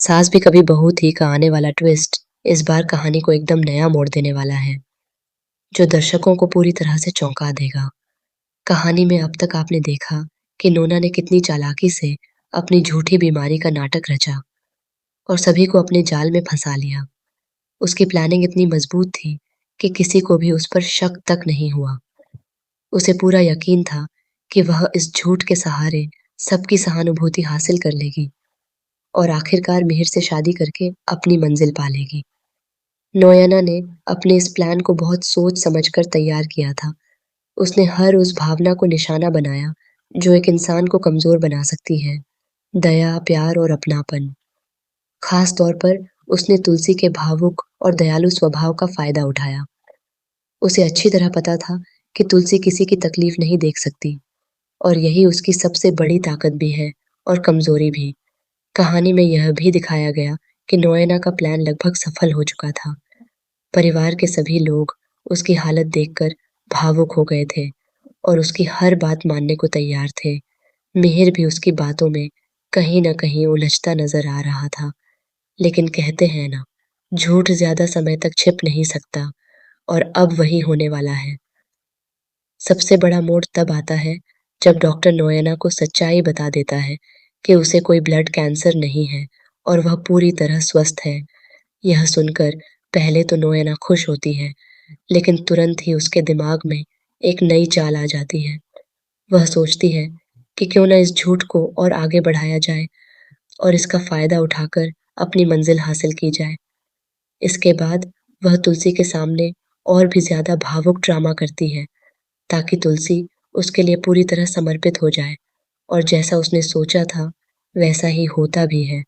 सास भी कभी बहू थी का आने वाला ट्विस्ट इस बार कहानी को एकदम नया मोड़ देने वाला है, जो दर्शकों को पूरी तरह से चौंका देगा। कहानी में अब तक आपने देखा कि नोना ने कितनी चालाकी से अपनी झूठी बीमारी का नाटक रचा और सभी को अपने जाल में फंसा लिया। उसकी प्लानिंग इतनी मजबूत थी कि किसी को भी उस पर शक तक नहीं हुआ। उसे पूरा यकीन था कि वह इस झूठ के सहारे सबकी सहानुभूति हासिल कर लेगी और आखिरकार मिहिर से शादी करके अपनी मंजिल पा लेगी। नोयना ने अपने इस प्लान को बहुत सोच समझकर तैयार किया था। उसने हर उस भावना को निशाना बनाया जो एक इंसान को कमजोर बना सकती है, दया, प्यार और अपनापन। खास तौर पर उसने तुलसी के भावुक और दयालु स्वभाव का फायदा उठाया। उसे अच्छी तरह पता था कि तुलसी किसी की तकलीफ नहीं देख सकती और यही उसकी सबसे बड़ी ताकत भी है और कमजोरी भी। कहानी में यह भी दिखाया गया कि नोएना का प्लान लगभग सफल हो चुका था। परिवार के सभी लोग उसकी हालत देखकर भावुक हो गए थे और उसकी हर बात मानने को तैयार थे। मिहिर भी उसकी बातों में कहीं न कहीं उलझता नजर आ रहा था, लेकिन कहते हैं ना, झूठ ज्यादा समय तक छिप नहीं सकता और अब वही होने वाला है। सबसे बड़ा मोड़ तब आता है जब डॉक्टर नोएना को सच्चाई बता देता है कि उसे कोई ब्लड कैंसर नहीं है और वह पूरी तरह स्वस्थ है। यह सुनकर पहले तो नोएना खुश होती है, लेकिन तुरंत ही उसके दिमाग में एक नई चाल आ जाती है। वह सोचती है कि क्यों ना इस झूठ को और आगे बढ़ाया जाए और इसका फायदा उठाकर अपनी मंजिल हासिल की जाए। इसके बाद वह तुलसी के सामने और भी ज्यादा भावुक ड्रामा करती है ताकि तुलसी उसके लिए पूरी तरह समर्पित हो जाए और जैसा उसने सोचा था वैसा ही होता भी है।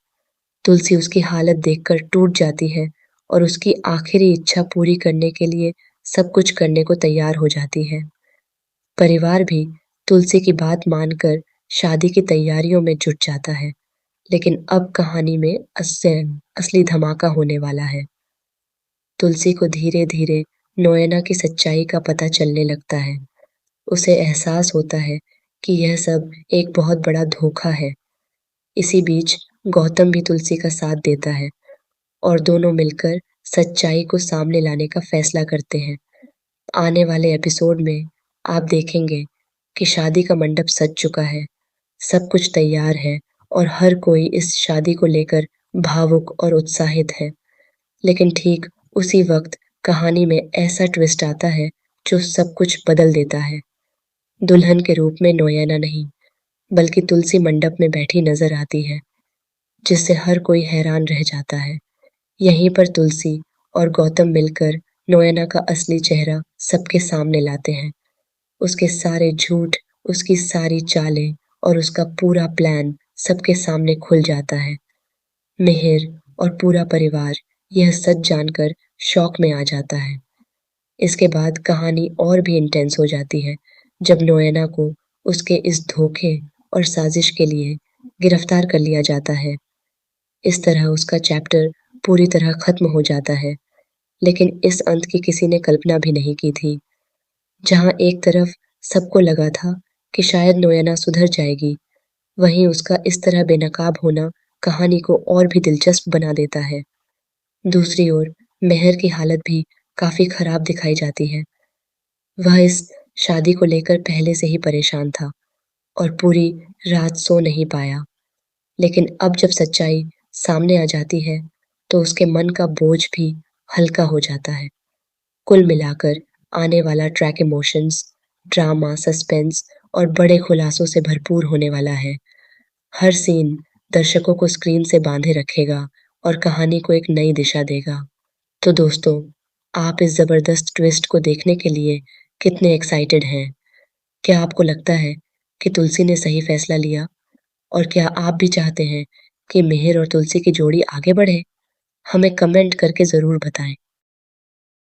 तुलसी उसकी हालत देखकर टूट जाती है और उसकी आखिरी इच्छा पूरी करने के लिए सब कुछ करने को तैयार हो जाती है। परिवार भी तुलसी की बात मानकर शादी की तैयारियों में जुट जाता है, लेकिन अब कहानी में असली धमाका होने वाला है। तुलसी को धीरे धीरे नोएना की सच्चाई का पता चलने लगता है। उसे एहसास होता है कि यह सब एक बहुत बड़ा धोखा है। इसी बीच गौतम भी तुलसी का साथ देता है और दोनों मिलकर सच्चाई को सामने लाने का फैसला करते हैं। आने वाले एपिसोड में आप देखेंगे कि शादी का मंडप सज चुका है, सब कुछ तैयार है और हर कोई इस शादी को लेकर भावुक और उत्साहित है। लेकिन ठीक उसी वक्त कहानी में ऐसा ट्विस्ट आता है जो सब कुछ बदल देता है। दुल्हन के रूप में नोयना नहीं, बल्कि तुलसी मंडप में बैठी नजर आती है, जिससे हर कोई हैरान रह जाता है। यहीं पर तुलसी और गौतम मिलकर नोएना का असली चेहरा सबके सामने लाते हैं। उसके सारे झूठ, उसकी सारी चालें और उसका पूरा प्लान सबके सामने खुल जाता है। मिहिर और पूरा परिवार यह सच जानकर शॉक में आ जाता है। इसके बाद कहानी और भी इंटेंस हो जाती है जब नोएना को उसके इस धोखे और साजिश के लिए गिरफ्तार कर लिया जाता है। इस तरह उसका चैप्टर पूरी तरह खत्म हो जाता है, लेकिन इस अंत की किसी ने कल्पना भी नहीं की थी। जहां एक तरफ सबको लगा था कि शायद नोएना सुधर जाएगी, वहीं उसका इस तरह बेनकाब होना कहानी को और भी दिलचस्प बना देता है। दूसरी ओर मेहर की हालत भी काफी खराब दिखाई जाती है। वह इस शादी को लेकर पहले से ही परेशान था और पूरी रात सो नहीं पाया। लेकिन अब जब सच्चाई सामने आ जाती है, तो उसके मन का बोझ भी हल्का हो जाता है। कुल मिलाकर आने वाला ट्रैक इमोशंस, ड्रामा, सस्पेंस और बड़े खुलासों से भरपूर होने वाला है। हर सीन दर्शकों को स्क्रीन से बांधे रखेगा और कहानी को एक नई दिशा देगा। तो दोस्तों, आप इस जबरदस्त ट्विस्ट को देखने के लिए कितने एक्साइटेड हैं? क्या आपको लगता है कि तुलसी ने सही फैसला लिया? और क्या आप भी चाहते हैं कि मिहिर और तुलसी की जोड़ी आगे बढ़े? हमें कमेंट करके ज़रूर बताएं।